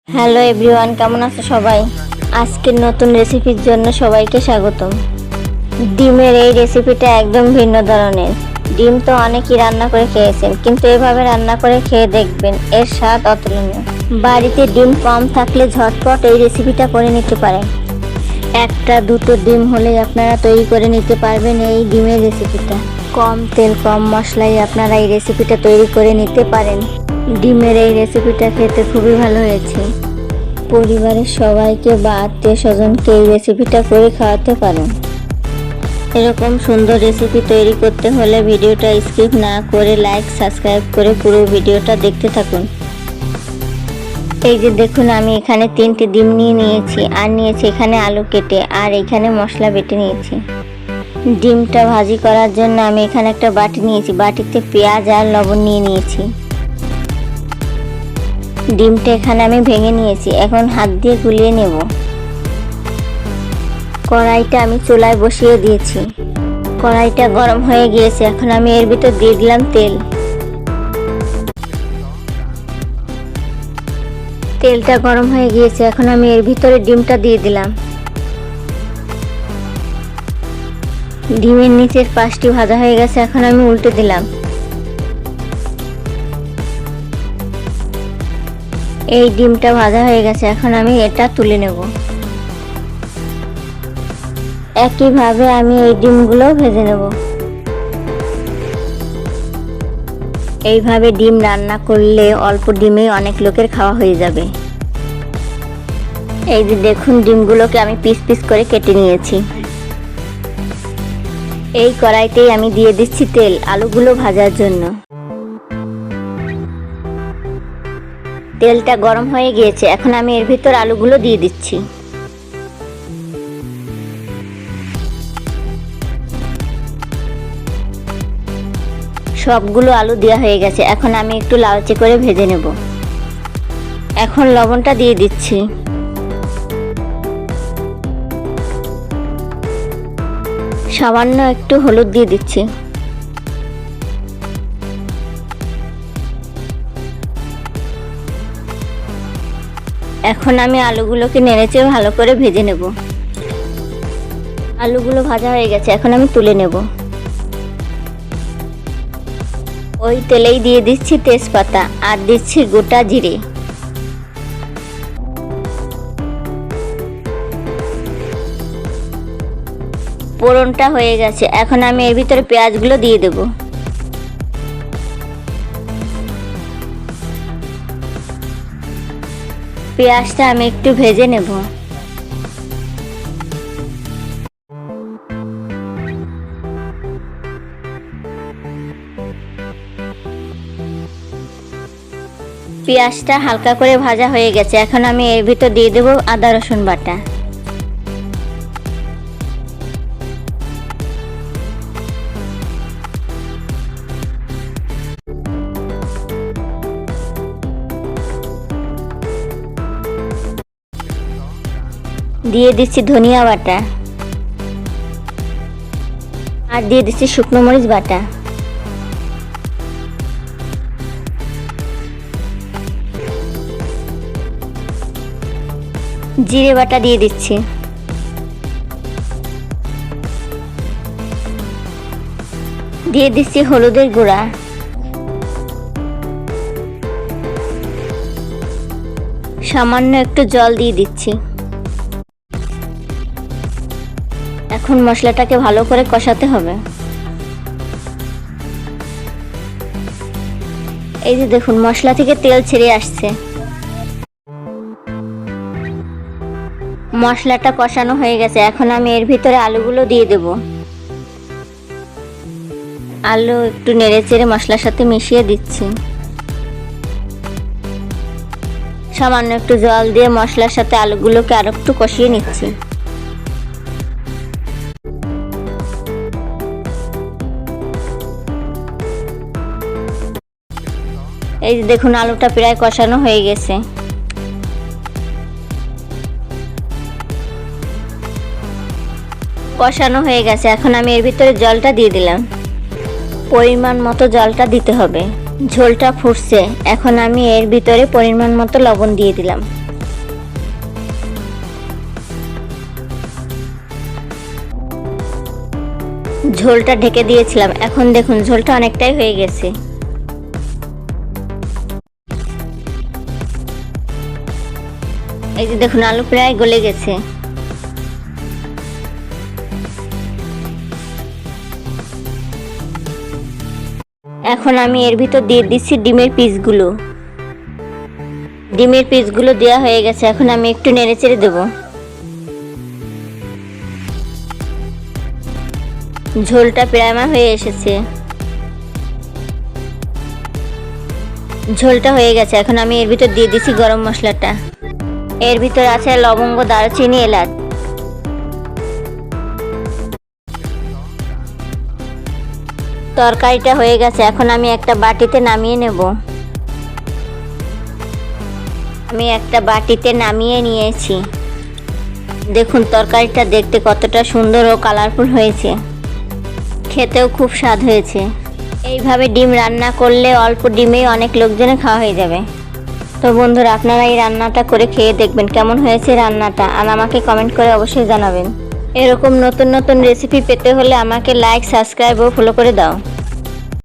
Hello everyone, কেমন আছো সবাই? আজকের নতুন রেসিপির জন্য সবাইকে স্বাগতম। ডিমের এই রেসিপিটা একদম ভিন্ন ধরনের। ডিম তো অনেকেই রান্না করে খেয়েছেন, কিন্তু এভাবে রান্না করে খেয়ে দেখবেন, এর স্বাদ অতুলনীয়। বাড়িতে ডিম কম থাকলে ঝটপট এই রেসিপিটা করে নিতে পারেন। একটা দুটো ডিম হলেই আপনারা তৈরি করে নিতে পারবেন এই ডিমের রেসিপিটা। কম তেল কম মশলায় আপনারা এই রেসিপিটা তৈরি করে নিতে পারেন। ডিমের এই রেসিপিটা খেতে খুবই ভালো হয়েছে। পরিবারের সবাইকে বা আত্মীয় স্বজনকে এই রেসিপিটা করে খাওয়াতে পারেন। এরকম সুন্দর রেসিপি তৈরি করতে হলে ভিডিওটা স্কিপ না করে লাইক সাবস্ক্রাইব করে পুরো ভিডিওটা দেখতে থাকুন। এই যে দেখুন, আমি এখানে 3টি ডিম নিয়েছি, আর নিয়েছি এখানে আলু কেটে, আর এখানে মশলা বেটে নিয়েছি। ডিমটা ভাজি করার জন্য আমি এখানে একটা বাটি নিয়েছি, বাটিতে পেঁয়াজ আর লবণ নিয়েছি। ডিমটা এখানে আমি ভেঙে নিয়েছি, এখন হাত দিয়ে গুলিয়ে নেব। কড়াইটা আমি চুলায় বসিয়ে দিয়েছি। কড়াইটা গরম হয়ে গিয়েছে, এখন আমি এর ভিতর দিয়ে দিলাম তেল। তেলটা গরম হয়ে গিয়েছে, এখন আমি এর ভিতরে ডিমটা দিয়ে দিলাম। ডিমের নিচের পাশটি ভাজা হয়ে গেছে, এখন আমি উল্টে দিলাম। এই ডিমটা ভাজা হয়ে গেছে, এখন আমি এটা তুলে নেব। একইভাবে আমি এই ডিমগুলো ভেজে নেব। এইভাবে ডিম রান্না করলে অল্প ডিমেই অনেক লোকের খাওয়া হয়ে যাবে। এই যে দেখুন, ডিমগুলোকে আমি পিস পিস করে কেটে নিয়েছি। এই কড়াইতেই আমি দিয়ে দিচ্ছি তেল আলুগুলো ভাজার জন্য। তেলটা গরম হয়ে গিয়েছে, এখন আমি এর ভিতর আলুগুলো দিয়ে দিচ্ছি। সবগুলো আলু দেওয়া হয়ে গেছে, এখন আমি একটু লালচে করে ভেজে নেব। এখন লবণটা দিয়ে দিচ্ছি। সামান্য একটু হলুদ দিয়ে দিচ্ছি। এখন আমি আলুগুলোকে নেড়েচেড়ে ভালো করে ভেজে নেব। আলুগুলো ভাজা হয়ে গেছে, এখন আমি তুলে নেব। ওই তেলেই দিয়ে দিচ্ছি তেজপাতা আর দিচ্ছি গোটা জিরে। ফোড়নটা হয়ে গেছে, এখন আমি এর ভিতরে পেঁয়াজগুলো দিয়ে দেব। পেঁয়াজটা আমি একটু ভেজে নেব। পেঁয়াজটা হালকা করে ভাজা হয়ে গেছে, এখন আমি এর ভিতর দিয়ে দেব আদা রসুন বাটা। দিয়ে দিচ্ছি ধনিয়া বাটা, আর দিয়ে দিচ্ছি শুকনো মরিচ বাটা। জিরে বাটা দিয়ে দিচ্ছি। দিয়ে দিচ্ছি হলুদের গুঁড়া। সামান্য একটু জল দিয়ে দিচ্ছি। এখন মশলাটাকে ভালো করে কষাতে হবে। এই যে দেখুন, মশলা থেকে তেল ছেড়ে আসছে। মশলাটা কষানো হয়ে গেছে, এখন আমি এর ভিতরে আলুগুলো দিয়ে দেব। আলু একটু নেড়েচেড়ে মশলার সাথে মিশিয়ে দিচ্ছি। সামান্য একটু জল দিয়ে মশলার সাথে আলুগুলোকে আরো একটু কষিয়ে নিচ্ছি। এই যে দেখুন, আলুটা প্রায় কষানো হয়ে গেছে। কষানো হয়ে গেছে, এখন আমি এর ভিতরে জলটা দিয়ে দিলাম। পরিমাণ মতো জলটা দিতে হবে। ঝোলটা ফুটছে, এখন আমি এর ভিতরে পরিমাণ মতো লবণ দিয়ে দিলাম। ঝোলটা ঢেকে দিয়েছিলাম, এখন দেখুন ঝোলটা অনেকটাই হয়ে গেছে। এই যে দেখুন আলু প্রায় গলে গেছে। এখন আমি এর ভিতর দিয়ে দিচ্ছি ডিমের পিসগুলো। ডিমের পিসগুলো দেওয়া হয়ে গেছে, এখন আমি একটু নেড়েচেড়ে দেবো। ঝোলটা প্রায় আমার হয়ে এসেছে। ঝোলটা হয়ে গেছে, এখন আমি এর ভিতর দিয়ে দিচ্ছি গরম মশলাটা। এর ভিতর আছে লবঙ্গ, দারচিনি, এলাচ। তরকারিটা হয়ে গেছে, এখন আমি একটা বাটিতে নামিয়ে নেব। আমি একটা বাটিতে নামিয়ে নিয়েছি। দেখুন তরকারিটা দেখতে কতটা সুন্দর ও কালারফুল হয়েছে, খেতেও খুব স্বাদ হয়েছে। এইভাবে ডিম রান্না করলে অল্প ডিমেই অনেক লোকজনের খাওয়া হয়ে যাবে। তো বন্ধুরা, আপনারা এই রান্নাটা করে খেয়ে দেখবেন কেমন হয়েছে রান্নাটা, আর আমাকে কমেন্ট করে অবশ্যই জানাবেন। এরকম নতুন নতুন রেসিপি পেতে হলে আমাকে লাইক, সাবস্ক্রাইব ও ফলো করে দাও।